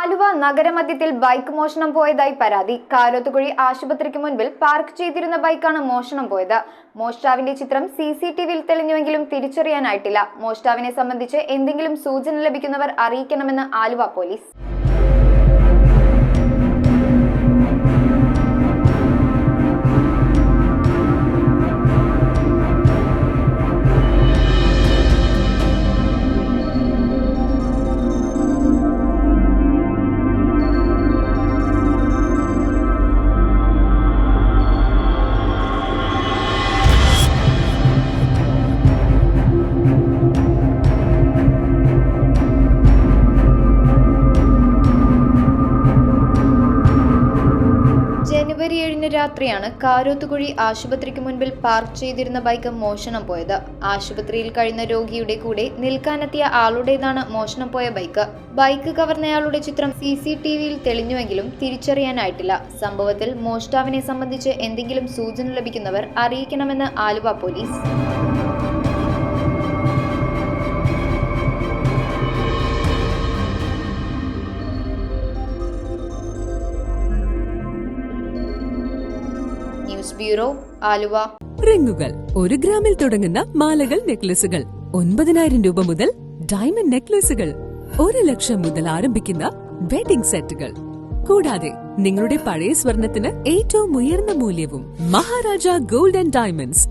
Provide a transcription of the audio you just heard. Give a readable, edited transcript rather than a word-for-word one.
Aluva നഗരമധ്യത്തിൽ bike മോഷണം പോയതായി പരാതി. കാരോത്തുകുഴി ആശുപത്രിക്ക് മുൻപിൽ പാർക്ക് ചെയ്തിരുന്ന ബൈക്കാണ് മോഷണം പോയത്. മോഷ്ടാവിന്റെ ചിത്രം CCTVയിൽ തെളിഞ്ഞുവെങ്കിലും തിരിച്ചറിയാനായിട്ടില്ല. മോഷ്ടാവിനെ സംബന്ധിച്ച് എന്തെങ്കിലും സൂചന ലഭിക്കുന്നവർ അറിയിക്കണമെന്ന് ആലുവ പോലീസ്. ജനുവരി 7 രാത്രിയാണ് കാരോത്തുകുഴി ആശുപത്രിക്ക് മുൻപിൽ പാർക്ക് ചെയ്തിരുന്ന ബൈക്ക് മോഷണം പോയത്. ആശുപത്രിയിൽ കഴിയുന്ന രോഗിയുടെ കൂടെ നിൽക്കാനെത്തിയ ആളുടേതാണ് മോഷണം പോയ ബൈക്ക്. ബൈക്ക് കവർന്നയാളുടെ ചിത്രം CCTVയിൽ തെളിഞ്ഞുവെങ്കിലും തിരിച്ചറിയാനായിട്ടില്ല. സംഭവത്തിൽ മോഷ്ടാവിനെ സംബന്ധിച്ച് എന്തെങ്കിലും സൂചന ലഭിക്കുന്നവർ അറിയിക്കണമെന്ന് Aluva police. News bureau, Aluva. റിങ്ങുകൾ 1 ഗ്രാമിൽ തുടങ്ങുന്ന മാലകൾ, നെക്ലസുകൾ 9,000 രൂപ മുതൽ ഡയമണ്ട് നെക്ലസുകൾ 1 ലക്ഷം മുതൽ ആരംഭിക്കുന്ന വെഡിംഗ് സെറ്റുകൾ. കൂടാതെ നിങ്ങളുടെ പഴയ സ്വർണത്തിന് ഏറ്റവും ഉയർന്ന മൂല്യവും മഹാരാജ ഗോൾഡ് ആൻഡ് ഡയമണ്ട്സ്